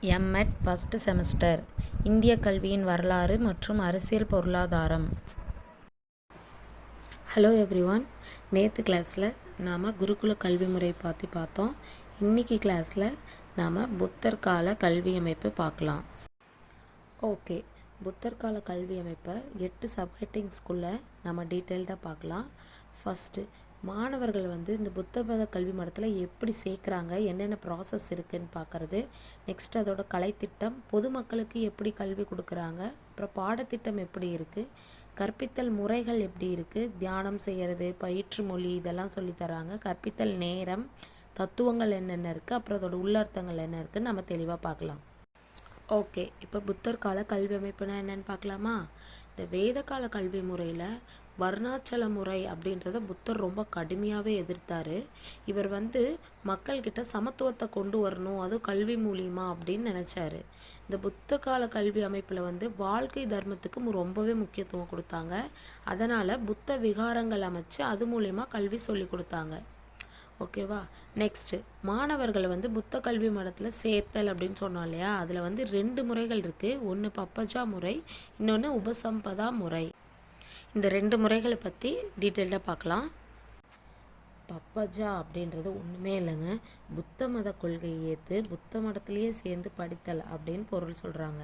MEd first semester இந்திய கல்வியின் வரலாறு மற்றும் அரசியல் பொருளாதாரம். ஹலோ எவ்ரிவான், நேற்று கிளாஸில் நாம் குருகுல கல்வி முறை பற்றி பார்த்தோம். இன்றைக்கி கிளாஸில் நாம் புத்தர் கால கல்வி அமைப்பு பார்க்கலாம். ஓகே, புத்தர் கால கல்வி அமைப்பை 8 சப்ஹெட்டிங்ஸ்குள்ளே நம்ம டீட்டெயில்டாக பார்க்கலாம். ஃபஸ்ட்டு, மாணவர்கள் இந்த புத்த மத கல்வி மடத்தில் எப்படி சேர்க்குறாங்க, என்னென்ன ப்ராசஸ் இருக்குதுன்னு பார்க்குறது. நெக்ஸ்ட் அதோட கலைத்திட்டம், பொதுமக்களுக்கு எப்படி கல்வி கொடுக்குறாங்க, அப்புறம் பாடத்திட்டம் எப்படி இருக்குது, கற்பித்தல் முறைகள் எப்படி இருக்குது, தியானம் செய்கிறது, பயிற்று மொழி இதெல்லாம் சொல்லித்தராங்க, கற்பித்தல் நேரம், தத்துவங்கள் என்னென்ன இருக்குது, அப்புறம் அதோட உள்ளர்த்தங்கள் என்ன இருக்குதுன்னு நம்ம தெளிவாக பார்க்கலாம். ஓகே, இப்போ புத்தர் கால கல்வி அமைப்புனா என்னென்னு பார்க்கலாமா. இந்த வேத கால கல்வி முறையில் வர்ணாச்சல முறை அப்படின்றத புத்தர் ரொம்ப கடுமையாகவே எதிர்த்தார். இவர் மக்கள்கிட்ட சமத்துவத்தை கொண்டு வரணும், அதுவும் கல்வி மூலியமா அப்படின்னு நினச்சாரு. இந்த புத்த கால கல்வி அமைப்பில் வாழ்க்கை தர்மத்துக்கு ரொம்பவே முக்கியத்துவம் கொடுத்தாங்க. அதனால் புத்த விகாரங்கள் அமைச்சு அது மூலயமா கல்வி சொல்லி கொடுத்தாங்க. ஓகேவா. நெக்ஸ்ட்டு, மாணவர்கள் புத்த கல்வி மடத்தில் சேர்த்தல் அப்படின்னு சொன்னோம் இல்லையா, அதில் 2 முறைகள் இருக்குது. ஒன்று பப்பஜா முறை, இன்னொன்று உபசம்பதா முறை. இந்த 2 முறைகளை பற்றி டீட்டெயில்டாக பார்க்கலாம். பப்பஜா அப்படின்றது ஒன்றுமே இல்லைங்க, புத்த மத கொள்கையை ஏற்று புத்த மடத்துலேயே சேர்ந்து படித்தல் அப்படின்னு பொருள் சொல்கிறாங்க.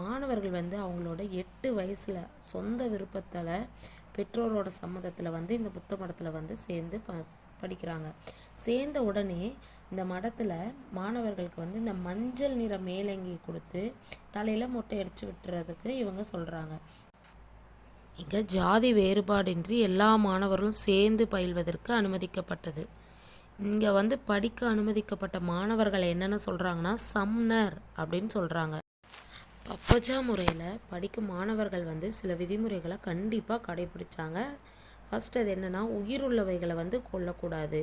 மாணவர்கள் அவங்களோட 8 வயசில் சொந்த விருப்பத்தில் பெற்றோரோட சம்மதத்தில் இந்த புத்த மடத்தில் சேர்ந்து படிக்கிறாங்க. சேர்ந்த உடனே இந்த மடத்தில் மாணவர்களுக்கு இந்த மஞ்சள் நிற மேலங்கி கொடுத்து தலையில் மொட்டை அடித்து விட்டுறதுக்கு இவங்க சொல்கிறாங்க. இங்கே ஜாதி வேறுபாடின்றி எல்லா மாணவர்களும் சேர்ந்து பயில்வதற்கு அனுமதிக்கப்பட்டது. இங்கே படிக்க அனுமதிக்கப்பட்ட மாணவர்களை என்னென்ன சொல்கிறாங்கன்னா சம்னர் அப்படின்னு சொல்கிறாங்க. பப்பஜா முறையில் படிக்கும் மாணவர்கள் சில விதிமுறைகளை கண்டிப்பாக கடைபிடிச்சாங்க. ஃபஸ்ட் அது என்னென்னா, உயிருள்ளவைகளை கொல்லக்கூடாது,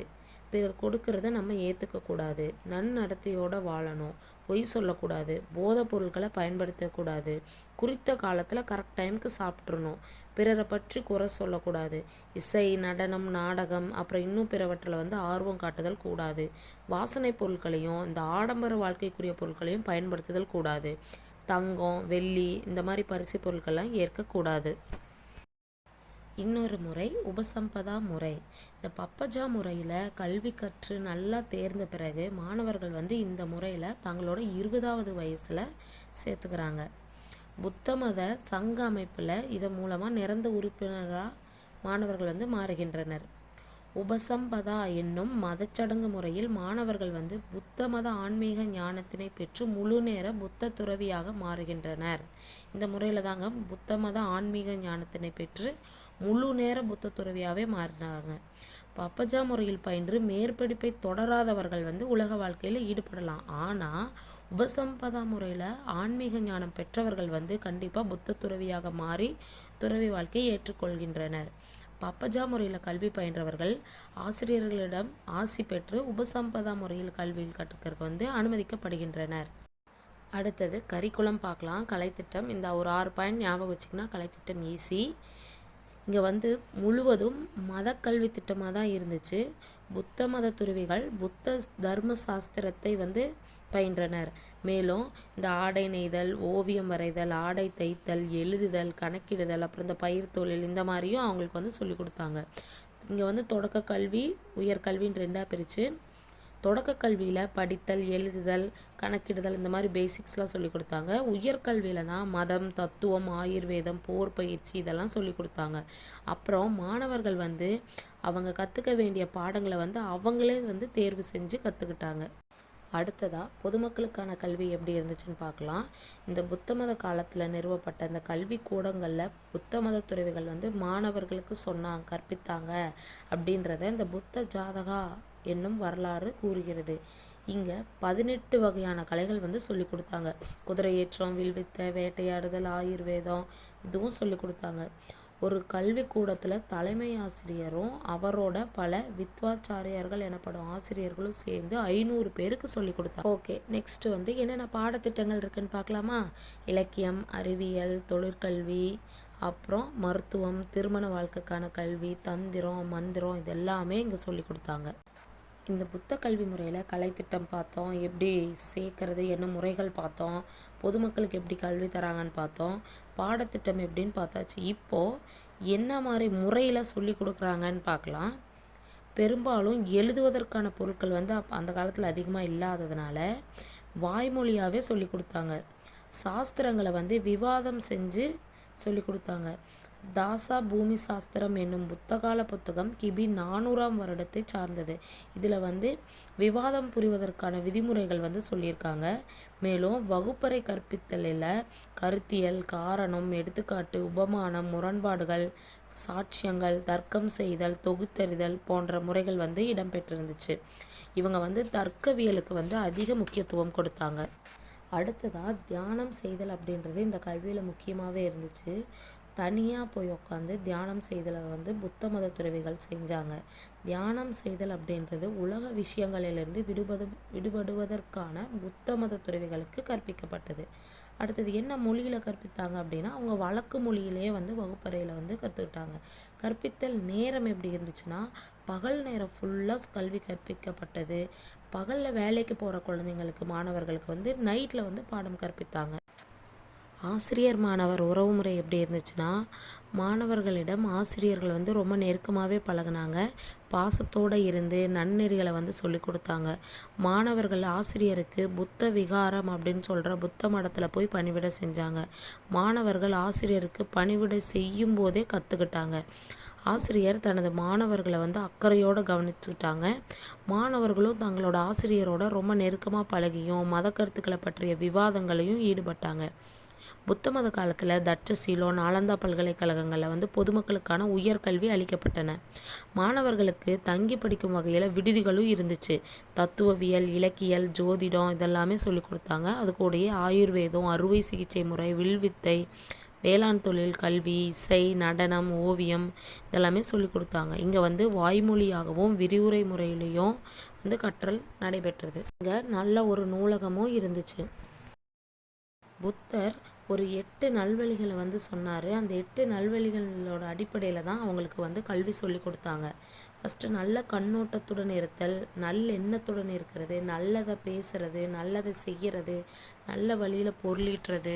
பிறர் கொடுக்கறத நம்ம ஏற்றுக்கக்கூடாது, நன்னடத்தையோடு வாழணும், பொய் சொல்லக்கூடாது, போதைப் பொருட்களை பயன்படுத்தக்கூடாது, குறித்த காலத்தில் கரெக்ட் டைமுக்கு சாப்பிட்றணும், பிறரை பற்றி குறை சொல்லக்கூடாது, இசை, நடனம், நாடகம், அப்புறம் இன்னும் பிறவற்றில் ஆர்வம் காட்டுதல் கூடாது, வாசனை பொருட்களையும் இந்த ஆடம்பர வாழ்க்கைக்குரிய பொருட்களையும் பயன்படுத்துதல் கூடாது, தங்கம், வெள்ளி இந்த மாதிரி பரிசு பொருட்கள்லாம் ஏற்கக்கூடாது. இன்னொரு முறை உபசம்பதா முறை. இந்த பப்பஜா முறையில் கல்வி கற்று நல்லா தேர்ந்த பிறகு மாணவர்கள் இந்த முறையில் தங்களோட 20வது வயசில் சேர்த்துக்கிறாங்க. புத்த மத சங்க அமைப்பில் இதன் மூலமாக நிரந்த உறுப்பினராக மாணவர்கள் மாறுகின்றனர். உபசம்பதா என்னும் மதச்சடங்கு முறையில் மாணவர்கள் புத்த மத ஆன்மீக ஞானத்தினை பெற்று முழு நேர புத்த துறவியாக மாறுகின்றனர். இந்த முறையில் தாங்க புத்த மத ஆன்மீக ஞானத்தினை பெற்று முழு நேர புத்த துறவியாகவே மாறினாங்க. பப்பஜா முறையில் பயின்று மேற்படிப்பை தொடராதவர்கள் உலக வாழ்க்கையில் ஈடுபடலாம். ஆனால் உபசம்பதா முறையில் ஆன்மீக ஞானம் பெற்றவர்கள் கண்டிப்பாக புத்த துறவியாக மாறி துறவி வாழ்க்கையை ஏற்றுக்கொள்கின்றனர். பப்பஜா முறையில் கல்வி பயின்றவர்கள் ஆசிரியர்களிடம் ஆசி பெற்று உபசம்பதா முறையில் கல்வியில் கற்றுக்கிறதுக்கு அனுமதிக்கப்படுகின்றனர். அடுத்தது கரிக்குலம் பார்க்கலாம். கலைத்திட்டம். இந்த ஒரு 6 பாயிண்ட் ஞாபகம் வச்சுக்கினா கலைத்திட்டம் ஈஸி. இங்கே முழுவதும் மத கல்வி திட்டமாக தான் இருந்துச்சு. புத்த மத துறவிகள் புத்த தர்ம சாஸ்திரத்தை பயின்றனர். மேலும் இந்த ஆடை நெய்தல், ஓவியம் வரைதல், ஆடை தைத்தல், எழுதுதல், கணக்கிடுதல், அப்புறம் இந்த பயிர் தொழில் இந்த மாதிரியும் அவங்களுக்கு சொல்லி கொடுத்தாங்க. இங்கே தொடக்க கல்வி, உயர்கல்வின்னு 2ஆக பிரித்து, தொடக்க கல்வியில் படித்தல், எழுதுதல், கணக்கிடுதல் இந்த மாதிரி பேசிக்ஸ்லாம் சொல்லி கொடுத்தாங்க. உயர்கல்வியில் தான் மதம், தத்துவம், ஆயுர்வேதம், போர் பயிற்சி இதெல்லாம் சொல்லி கொடுத்தாங்க. அப்புறம் மாணவர்கள் அவங்க கற்றுக்க வேண்டிய பாடங்களை அவங்களே தேர்வு செஞ்சு கற்றுக்கிட்டாங்க. அடுத்ததாக பொதுமக்களுக்கான கல்வி எப்படி இருந்துச்சுன்னு பார்க்கலாம். இந்த புத்த மத காலத்தில் நிறுவப்பட்ட இந்த கல்வி கூடங்களில் புத்த மத துறவிகள் மாணவர்களுக்கு சொன்னாங்க, கற்பித்தாங்க அப்படின்றத இந்த புத்த ஜாதகா என்னும் வரலாறு கூறுகிறது. இங்கே 18 வகையான கலைகள் சொல்லி கொடுத்தாங்க. குதிரையேற்றம், வில்வித்தை, வேட்டையாடுதல், ஆயுர்வேதம் இதுவும் சொல்லி கொடுத்தாங்க. ஒரு கல்வி கூடத்தில் தலைமை ஆசிரியரும் அவரோட பல வித்வாச்சாரியர்கள் எனப்படும் ஆசிரியர்களும் சேர்ந்து 500 பேருக்கு சொல்லி கொடுத்தாங்க. ஓகே, நெக்ஸ்ட் என்னென்ன பாடத்திட்டங்கள் இருக்குன்னு பார்க்கலாமா. இலக்கியம், அறிவியல், தொழிற்கல்வி, அப்புறம் மருத்துவம், திருமண வாழ்க்கைக்கான கல்வி, தந்திரம், மந்திரம் இதெல்லாமே இங்கே சொல்லி கொடுத்தாங்க. இந்த புத்த கல்வி முறையில் கலைத்திட்டம் பார்த்தோம், எப்படி சேர்க்கறது, என்ன முறைகள் பார்த்தோம், பொதுமக்களுக்கு எப்படி கல்வி தராங்கன்னு பார்த்தோம், பாடத்திட்டம் எப்படின்னு பார்த்தாச்சு. இப்போது என்ன மாதிரி முறையில் சொல்லி கொடுக்குறாங்கன்னு பார்க்கலாம். பெரும்பாலும் எழுதுவதற்கான பொருட்கள் வந்து அந்த காலத்தில் அதிகமாக இல்லாததுனால வாய்மொழியாகவே சொல்லி கொடுத்தாங்க. சாஸ்திரங்களை வந்து விவாதம் செஞ்சு சொல்லி கொடுத்தாங்க. தாசா பூமி சாஸ்திரம் என்னும் புத்தகால புத்தகம் கிபி 400ஆம் வருடத்தை சார்ந்தது. இதில் வந்து விவாதம் புரிவதற்கான விதிமுறைகள் வந்து சொல்லியிருக்காங்க. மேலும் வகுப்பறை கற்பித்தலில் கருத்தியல், காரணம், எடுத்துக்காட்டு, உபமானம், முரண்பாடுகள், சாட்சியங்கள், தர்க்கம் செய்தல், தொகுத்தறிதல் போன்ற முறைகள் வந்து இடம்பெற்றிருந்துச்சு. இவங்க வந்து தர்க்கவியலுக்கு வந்து அதிக முக்கியத்துவம் கொடுத்தாங்க. அடுத்ததாக தியானம் செய்தல் அப்படின்றது இந்த கல்வியில் முக்கியமாகவே இருந்துச்சு. தனியாக போய் உட்காந்து தியானம் செய்தலை வந்து புத்த மத துறவிகள் செஞ்சாங்க. தியானம் செய்தல் அப்படின்றது உலக விஷயங்களிலிருந்து விடுபடுவதற்கான புத்த மத துறவிகளுக்கு கற்பிக்கப்பட்டது. அடுத்தது என்ன மொழியில் கற்பித்தாங்க அப்படின்னா, அவங்க வழக்கு மொழியிலேயே வந்து வகுப்பறையில் வந்து கற்றுக்கிட்டாங்க. கற்பித்தல் நேரம் எப்படி இருந்துச்சுன்னா, பகல் நேரம் ஃபுல்லாக கல்வி கற்பிக்கப்பட்டது. பகலில் வேலைக்கு போகிற குழந்தைங்களுக்கு, மாணவர்களுக்கு வந்து நைட்டில் வந்து பாடம் கற்பித்தாங்க. ஆசிரியர் மாணவர் உறவுமுறை எப்படி இருந்துச்சுன்னா, மாணவர்களிடம் ஆசிரியர்கள் வந்து ரொம்ப நெருக்கமாகவே பழகினாங்க. பாசத்தோடு இருந்து நன்னெறிகளை வந்து சொல்லி கொடுத்தாங்க. மாணவர்கள் ஆசிரியருக்கு புத்த விகாரம் அப்படின்னு சொல்கிற புத்த மடத்தில் போய் பணிவிடை செஞ்சாங்க. மாணவர்கள் ஆசிரியருக்கு பணிவிடை செய்யும் போதே கற்றுக்கிட்டாங்க. ஆசிரியர் தனது மாணவர்களை வந்து அக்கறையோடு கவனிச்சுக்கிட்டாங்க. மாணவர்களும் தங்களோட ஆசிரியரோட ரொம்ப நெருக்கமாக பழகியும் மத கருத்துக்களை பற்றிய விவாதங்களையும் ஈடுபட்டாங்க. புத்த மத காலத்தில் தட்சசீலோ, நாலந்தா பல்கலைக்கழகங்களில் வந்து பொதுமக்களுக்கான உயர்கல்வி அளிக்கப்பட்டன. மாணவர்களுக்கு தங்கி படிக்கும் வகையில் விடுதிகளும் இருந்துச்சு. தத்துவவியல், இலக்கியல், ஜோதிடம் இதெல்லாமே சொல்லி கொடுத்தாங்க. அது கூடயே ஆயுர்வேதம், அறுவை சிகிச்சை முறை, வில்வித்தை, வேளாண் தொழில், கல்வி, இசை, நடனம், ஓவியம் இதெல்லாமே சொல்லி கொடுத்தாங்க. இங்கே வந்து வாய்மொழியாகவும் விரிவுரை முறையிலையும் வந்து கற்றல் நடைபெற்றது. இங்கே நல்ல ஒரு நூலகமும் இருந்துச்சு. புத்தர் ஒரு 8 நல்வழிகளை வந்து சொன்னார். அந்த 8 நல்வழிகளோட அடிப்படையில் தான் அவங்களுக்கு வந்து கல்வி சொல்லி கொடுத்தாங்க. ஃபஸ்ட்டு நல்ல கண்ணோட்டத்துடன் இருத்தல், நல்லெண்ணத்துடன் இருக்கிறது, நல்லதை பேசுறது, நல்லதை செய்கிறது, நல்ல வழியில் பொருளீட்டுறது,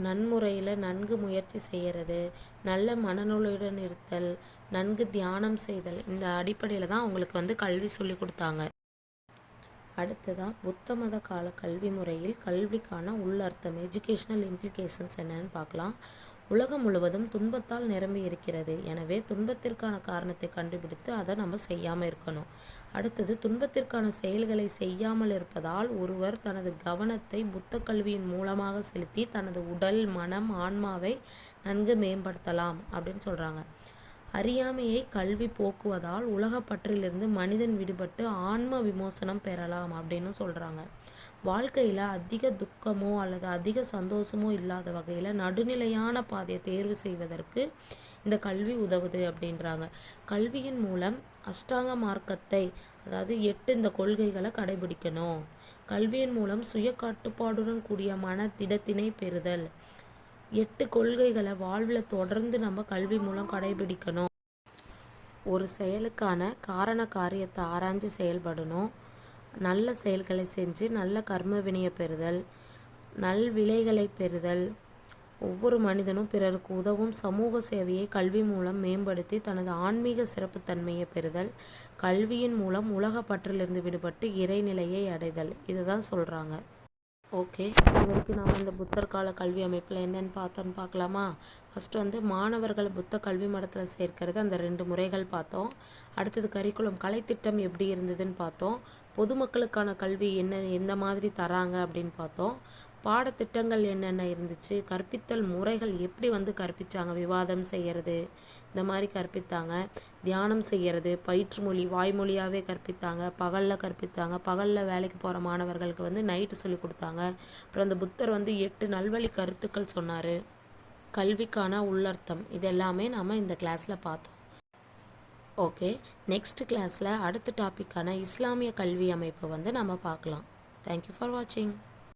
நன்முறையில் நன்கு முயற்சி செய்கிறது, நல்ல மனநோயுடன் இருத்தல், நன்கு தியானம் செய்தல், இந்த அடிப்படையில் தான் அவங்களுக்கு வந்து கல்வி சொல்லி கொடுத்தாங்க. அடுத்ததாக புத்த மத கால கல்வி முறையில் கல்விக்கான உள்ளர்த்தம், எஜுகேஷ்னல் இம்ப்ளிகேஷன்ஸ் என்னன்னு பார்க்கலாம். உலகம் முழுவதும் துன்பத்தால் நிரம்பி இருக்கிறது. எனவே துன்பத்திற்கான காரணத்தை கண்டுபிடித்து அதை நம்ம செய்யாமல் இருக்கணும். அடுத்தது, துன்பத்திற்கான செயல்களை செய்யாமல் இருப்பதால் ஒருவர் தனது கவனத்தை புத்த கல்வியின் மூலமாக செலுத்தி தனது உடல், மனம், ஆன்மாவை நன்கு மேம்படுத்தலாம் அப்படின்னு சொல்கிறாங்க. அறியாமையை கல்வி போக்குவதால் உலகப்பற்றிலிருந்து மனிதன் விடுபட்டு ஆன்ம விமோசனம் பெறலாம் அப்படின்னு சொல்கிறாங்க. வாழ்க்கையில் அதிக துக்கமோ அல்லது அதிக சந்தோஷமோ இல்லாத வகையில் நடுநிலையான பாதையை தேர்வு செய்வதற்கு இந்த கல்வி உதவுது அப்படின்றாங்க. கல்வியின் மூலம் அஷ்டாங்க மார்க்கத்தை, அதாவது 8 இந்த கொள்கைகளை கடைபிடிக்கணும். கல்வியின் மூலம் சுய கட்டுப்பாடுடன் கூடிய மன திடத்தினை பெறுதல், 8 கொள்கைகளை வாழ்வில் தொடர்ந்து நம்ம கல்வி மூலம் கடைபிடிக்கணும். ஒரு செயலுக்கான காரண காரியத்தை ஆராய்ஞ்சு செயல்படணும். நல்ல செயல்களை செஞ்சு நல்ல கர்ம வினையை பெறுதல், நல்விளைகளை பெறுதல். ஒவ்வொரு மனிதனும் பிறருக்கு உதவும் சமூக சேவையை கல்வி மூலம் மேம்படுத்தி தனது ஆன்மீக சிறப்புத்தன்மையை பெறுதல், கல்வியின் மூலம் உலக பற்றிலிருந்து விடுபட்டு இறைநிலையை அடைதல், இதை தான் சொல்கிறாங்க. ஓகே, இது வரைக்கும் நாம் இந்த புத்தர் கால கல்வி அமைப்பில் என்னென்னு பார்த்தோன்னு பார்க்கலாமா? ஃபஸ்ட்டு வந்து மாணவர்கள் புத்த கல்வி மடத்தில் சேர்க்கிறது, அந்த 2 முறைகள் பார்த்தோம். அடுத்தது கரிக்குலம், கலைத்திட்டம் எப்படி இருந்ததுன்னு பார்த்தோம். பொதுமக்களுக்கான கல்வி எந்த மாதிரி தராங்க அப்படின்னு பார்த்தோம். பாடத்திட்டங்கள் என்னென்ன இருந்துச்சு, கற்பித்தல் முறைகள் எப்படி வந்து கற்பித்தாங்க, விவாதம் செய்கிறது இந்த மாதிரி கற்பித்தாங்க, தியானம் செய்கிறது, பயிற்று மொழி வாய்மொழியாகவே கற்பித்தாங்க, பகலில் கற்பித்தாங்க, பகலில் வேலைக்கு போகிற மாணவர்களுக்கு வந்து நைட்டு சொல்லி கொடுத்தாங்க. அப்புறம் அந்த புத்தர் வந்து 8 நல்வழி கருத்துக்கள் சொன்னார். கல்விக்கான உள்ளர்த்தம், இதெல்லாமே நாம் இந்த கிளாஸில் பார்த்தோம். ஓகே, நெக்ஸ்ட் கிளாஸில் அடுத்த டாப்பிக்கான இஸ்லாமிய கல்வி அமைப்பை வந்து நம்ம பார்க்கலாம். தேங்க்யூ ஃபார் வாட்சிங்.